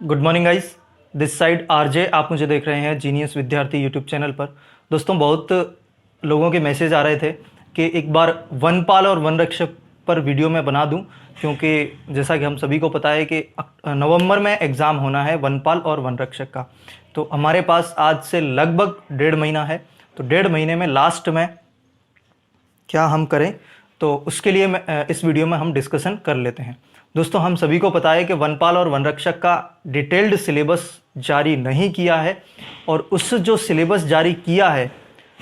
Good morning guys. This side RJ, आप मुझे देख रहे हैं जीनियस विद्यार्थी यूट्यूब चैनल पर। दोस्तों, बहुत लोगों के मैसेज आ रहे थे कि एक बार वनपाल और वनरक्षक पर वीडियो मैं बना दूं, क्योंकि जैसा कि हम सभी को पता है कि नवंबर में एग्ज़ाम होना है वनपाल और वनरक्षक का। तो हमारे पास आज से लगभग 1.5 महीना है। तो 1.5 महीने में लास्ट में क्या हम करें, तो उसके लिए मैं इस वीडियो में हम डिस्कशन कर लेते हैं। दोस्तों, हम सभी को पता है कि वनपाल और वनरक्षक का डिटेल्ड सिलेबस जारी नहीं किया है, और उस जो सिलेबस जारी किया है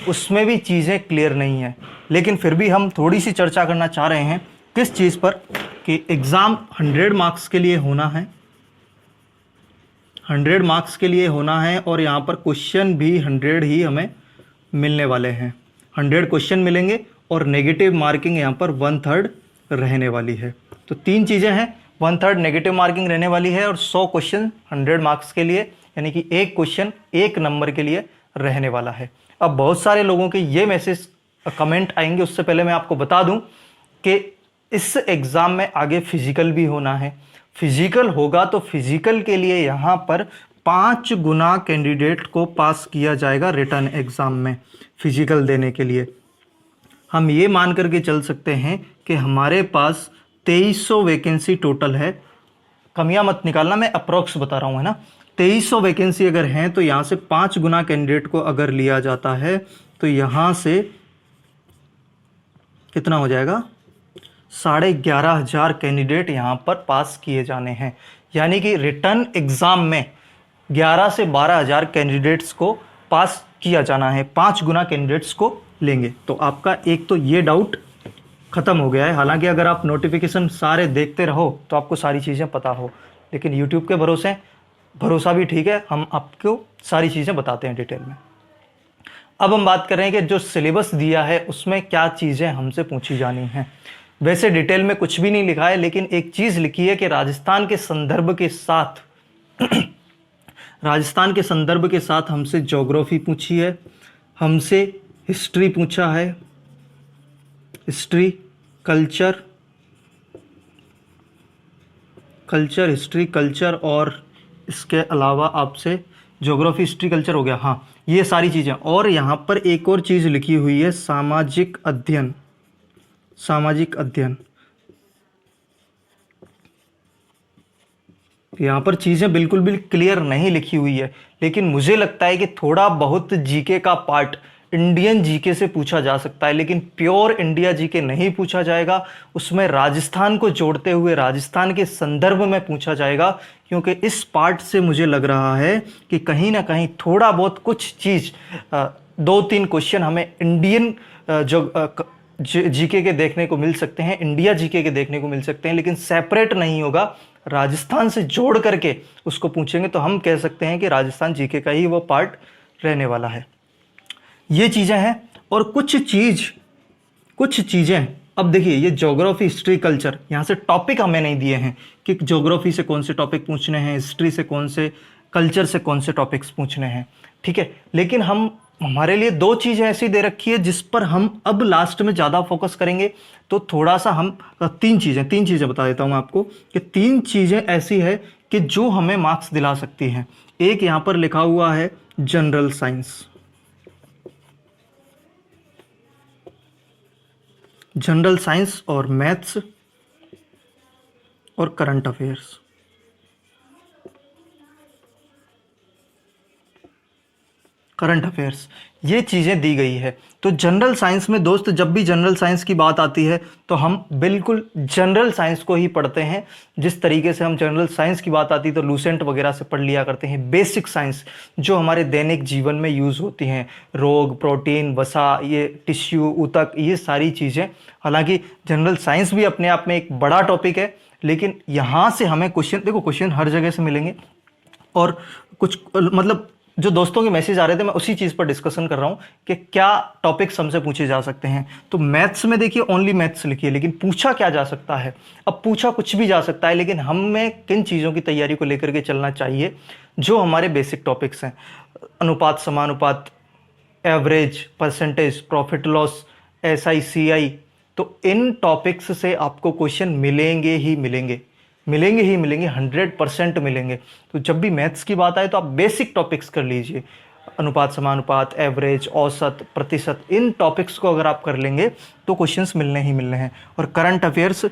उसमें भी चीज़ें क्लियर नहीं है। लेकिन फिर भी हम थोड़ी सी चर्चा करना चाह रहे हैं किस चीज़ पर, कि एग्ज़ाम 100 मार्क्स के लिए होना है, 100 मार्क्स के लिए होना है, और यहाँ पर क्वेश्चन भी 100 ही हमें मिलने वाले हैं। 100 क्वेश्चन मिलेंगे और नेगेटिव मार्किंग यहाँ पर 1/3 रहने वाली है। तो तीन चीज़ें हैं, 1/3 नेगेटिव मार्किंग रहने वाली है, और 100 क्वेश्चन 100 मार्क्स के लिए, यानी कि एक क्वेश्चन एक नंबर के लिए रहने वाला है। अब बहुत सारे लोगों के ये मैसेज कमेंट आएंगे, उससे पहले मैं आपको बता दूं कि इस एग्ज़ाम में आगे फिजिकल भी होना है। फिजिकल होगा तो फिजिकल के लिए यहाँ पर 5 गुना कैंडिडेट को पास किया जाएगा रिटर्न एग्ज़ाम में। फिजिकल देने के लिए हम ये मान करके चल सकते हैं कि हमारे पास 2300 वैकेंसी टोटल है। कमियां मत निकालना, मैं अप्रोक्स बता रहा हूँ, है ना। 2300 वैकेंसी अगर हैं तो यहाँ से 5 गुना कैंडिडेट को अगर लिया जाता है तो यहाँ से कितना हो जाएगा, 11,500 कैंडिडेट यहाँ पर पास किए जाने हैं। यानी कि रिटर्न एग्ज़ाम में 11 से 12,000 कैंडिडेट्स को पास किया जाना है, 5 गुना कैंडिडेट्स को लेंगे। तो आपका एक तो ये डाउट ख़त्म हो गया है। हालांकि अगर आप नोटिफिकेशन सारे देखते रहो तो आपको सारी चीज़ें पता हो, लेकिन यूट्यूब के भरोसा भी ठीक है, हम आपको सारी चीज़ें बताते हैं डिटेल में। अब हम बात कर रहे हैं कि जो सिलेबस दिया है उसमें क्या चीज़ें हमसे पूछी जानी हैं। वैसे डिटेल में कुछ भी नहीं लिखा है, लेकिन एक चीज़ लिखी है कि राजस्थान के संदर्भ के साथ राजस्थान के संदर्भ के साथ हमसे ज्योग्राफी पूछी है, हमसे हिस्ट्री पूछा है, हिस्ट्री कल्चर हिस्ट्री कल्चर, और इसके अलावा आपसे ज्योग्राफी हिस्ट्री कल्चर हो गया, हाँ ये सारी चीज़ें। और यहाँ पर एक और चीज़ लिखी हुई है, सामाजिक अध्ययन। यहाँ पर चीज़ें बिल्कुल भी क्लियर नहीं लिखी हुई है, लेकिन मुझे लगता है कि थोड़ा बहुत जीके का पार्ट इंडियन जीके से पूछा जा सकता है, लेकिन प्योर इंडिया जीके नहीं पूछा जाएगा। उसमें राजस्थान को जोड़ते हुए राजस्थान के संदर्भ में पूछा जाएगा, क्योंकि इस पार्ट से मुझे लग रहा है कि कहीं ना कहीं थोड़ा बहुत कुछ चीज़ 2-3 क्वेश्चन हमें इंडियन जीके के देखने को मिल सकते हैं, इंडिया जीके के देखने को मिल सकते हैं, लेकिन सेपरेट नहीं होगा। राजस्थान से जोड़ करके उसको पूछेंगे तो हम कह सकते हैं कि राजस्थान जीके का ही वो पार्ट रहने वाला है। ये चीज़ें हैं, और कुछ चीज़ें अब देखिए, ये ज्योग्राफी हिस्ट्री कल्चर, यहाँ से टॉपिक हमें नहीं दिए हैं कि ज्योग्राफी से कौन से टॉपिक पूछने हैं, हिस्ट्री से कौन से, कल्चर से कौन से टॉपिक्स पूछने हैं, ठीक है। लेकिन हमारे लिए 2 चीज़ें ऐसी दे रखी है जिस पर हम अब लास्ट में ज़्यादा फोकस करेंगे। तो थोड़ा सा हम 3 चीज़ें बता देता हूँ आपको कि 3 चीज़ें ऐसी है कि जो हमें मार्क्स दिला सकती हैं। एक यहाँ पर लिखा हुआ है जनरल साइंस और मैथ्स और करंट अफेयर्स। ये चीज़ें दी गई है। तो जनरल साइंस में दोस्त, जब भी जनरल साइंस की बात आती है तो हम बिल्कुल जनरल साइंस को ही पढ़ते हैं। जिस तरीके से हम जनरल साइंस की बात आती है तो लूसेंट वगैरह से पढ़ लिया करते हैं। बेसिक साइंस जो हमारे दैनिक जीवन में यूज़ होती हैं, रोग, प्रोटीन, वसा, ये टिश्यू, ऊतक, ये सारी चीज़ें। हालांकि जनरल साइंस भी अपने आप में एक बड़ा टॉपिक है, लेकिन यहाँ से हमें क्वेश्चन हर जगह से मिलेंगे। और कुछ मतलब जो दोस्तों के मैसेज आ रहे थे, मैं उसी चीज़ पर डिस्कशन कर रहा हूँ कि क्या टॉपिक्स हमसे पूछे जा सकते हैं। तो मैथ्स में देखिए, ओनली मैथ्स लिखी है, लेकिन पूछा क्या जा सकता है। अब पूछा कुछ भी जा सकता है, लेकिन हमें किन चीज़ों की तैयारी को लेकर के चलना चाहिए, जो हमारे बेसिक टॉपिक्स हैं, अनुपात, समानुपात, average, percentage, profit loss, SI CI। तो इन टॉपिक्स से आपको क्वेश्चन मिलेंगे ही मिलेंगे। मिलेंगे ही मिलेंगे, 100% मिलेंगे। तो जब भी मैथ्स की बात आए तो आप बेसिक टॉपिक्स कर लीजिए, अनुपात समानुपात, एवरेज, औसत, प्रतिशत, इन टॉपिक्स को अगर आप कर लेंगे तो क्वेश्चंस मिलने ही मिलने हैं। और करंट अफेयर्स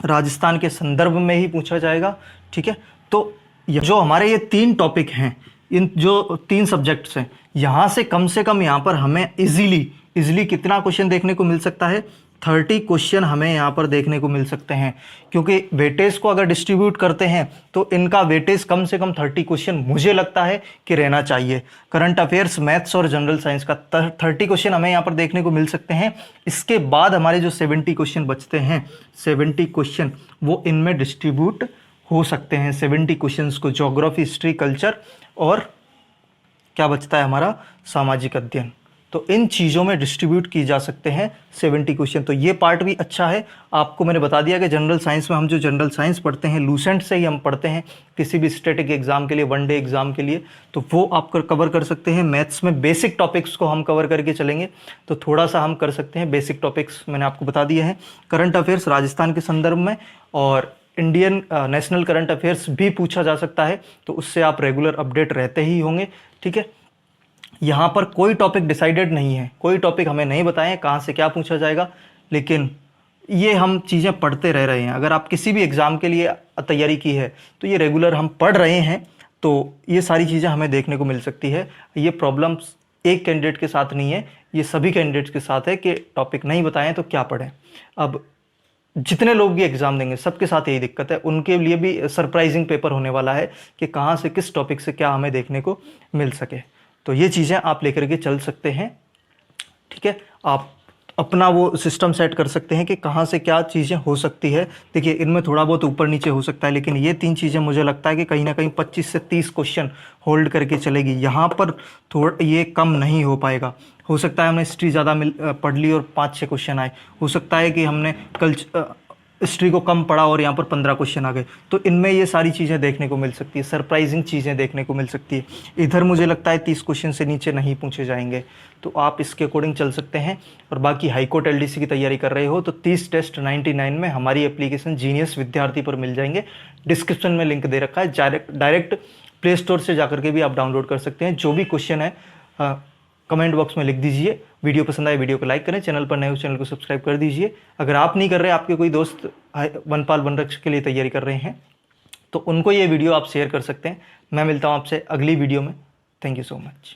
राजस्थान के संदर्भ में ही पूछा जाएगा, ठीक है। तो जो हमारे ये 3 टॉपिक हैं, इन जो 3 सब्जेक्ट्स हैं, यहाँ से कम यहाँ पर हमें इजीली कितना क्वेश्चन देखने को मिल सकता है, 30 क्वेश्चन हमें यहाँ पर देखने को मिल सकते हैं। क्योंकि वेटेज को अगर डिस्ट्रीब्यूट करते हैं तो इनका वेटेज कम से कम 30 क्वेश्चन मुझे लगता है कि रहना चाहिए। करंट अफेयर्स, मैथ्स और जनरल साइंस का 30 क्वेश्चन हमें यहाँ पर देखने को मिल सकते हैं। इसके बाद हमारे जो 70 क्वेश्चन बचते हैं, 70 क्वेश्चन वो इनमें डिस्ट्रीब्यूट हो सकते हैं। 70 क्वेश्चंस को ज्योग्राफी, हिस्ट्री, कल्चर और क्या बचता है हमारा सामाजिक अध्ययन, तो इन चीज़ों में डिस्ट्रीब्यूट की जा सकते हैं 70 क्वेश्चन। तो ये पार्ट भी अच्छा है। आपको मैंने बता दिया कि जनरल साइंस में हम जो जनरल साइंस पढ़ते हैं, लूसेंट से ही हम पढ़ते हैं किसी भी स्टैटिक एग्जाम के लिए, वनडे एग्जाम के लिए, तो वो आप कवर कर सकते हैं। मैथ्स में बेसिक टॉपिक्स को हम कवर करके चलेंगे तो थोड़ा सा हम कर सकते हैं। बेसिक टॉपिक्स मैंने आपको बता दिए हैं। करंट अफेयर्स राजस्थान के संदर्भ में और इंडियन नेशनल करंट अफेयर्स भी पूछा जा सकता है, तो उससे आप रेगुलर अपडेट रहते ही होंगे, ठीक है। यहाँ पर कोई टॉपिक डिसाइडेड नहीं है, कोई टॉपिक हमें नहीं बताएं कहाँ से क्या पूछा जाएगा, लेकिन ये हम चीज़ें पढ़ते रह रहे हैं। अगर आप किसी भी एग्ज़ाम के लिए तैयारी की है तो ये रेगुलर हम पढ़ रहे हैं, तो ये सारी चीज़ें हमें देखने को मिल सकती है। ये प्रॉब्लम्स एक कैंडिडेट के साथ नहीं है, ये सभी कैंडिडेट्स के साथ है कि टॉपिक नहीं बताएं तो क्या पढ़ें। अब जितने लोग भी एग्ज़ाम देंगे सबके साथ यही दिक्कत है, उनके लिए भी सरप्राइजिंग पेपर होने वाला है कि कहाँ से किस टॉपिक से क्या हमें देखने को मिल सके। तो ये चीज़ें आप लेकर के चल सकते हैं, ठीक है। आप अपना वो सिस्टम सेट कर सकते हैं कि कहाँ से क्या चीज़ें हो सकती है। देखिए इनमें थोड़ा बहुत ऊपर नीचे हो सकता है, लेकिन ये 3 चीज़ें मुझे लगता है कि कहीं ना कहीं 25 से 30 क्वेश्चन होल्ड करके चलेगी। यहाँ पर थोड़ा ये कम नहीं हो पाएगा। हो सकता है हमने हिस्ट्री ज़्यादा पढ़ ली और 5-6 क्वेश्चन आए, हो सकता है कि हमने हिस्ट्री को कम पढ़ा और यहाँ पर 15 क्वेश्चन आ गए। तो इनमें ये सारी चीज़ें देखने को मिल सकती है, सरप्राइजिंग चीज़ें देखने को मिल सकती है। इधर मुझे लगता है 30 क्वेश्चन से नीचे नहीं पूछे जाएंगे, तो आप इसके अकॉर्डिंग चल सकते हैं। और बाकी हाईकोर्ट एलडीसी की तैयारी कर रहे हो तो 30 टेस्ट 99 में हमारी एप्लीकेशन जीनियस विद्यार्थी पर मिल जाएंगे। डिस्क्रिप्शन में लिंक दे रखा है, डायरेक्ट प्ले स्टोर से जाकर के भी आप डाउनलोड कर सकते हैं। जो भी क्वेश्चन है कमेंट बॉक्स में लिख दीजिए। वीडियो पसंद आए वीडियो को लाइक करें, चैनल पर नए हो चैनल को सब्सक्राइब कर दीजिए। अगर आप नहीं कर रहे, आपके कोई दोस्त वनपाल वनरक्षक के लिए तैयारी कर रहे हैं तो उनको ये वीडियो आप शेयर कर सकते हैं। मैं मिलता हूँ आपसे अगली वीडियो में। Thank you so much.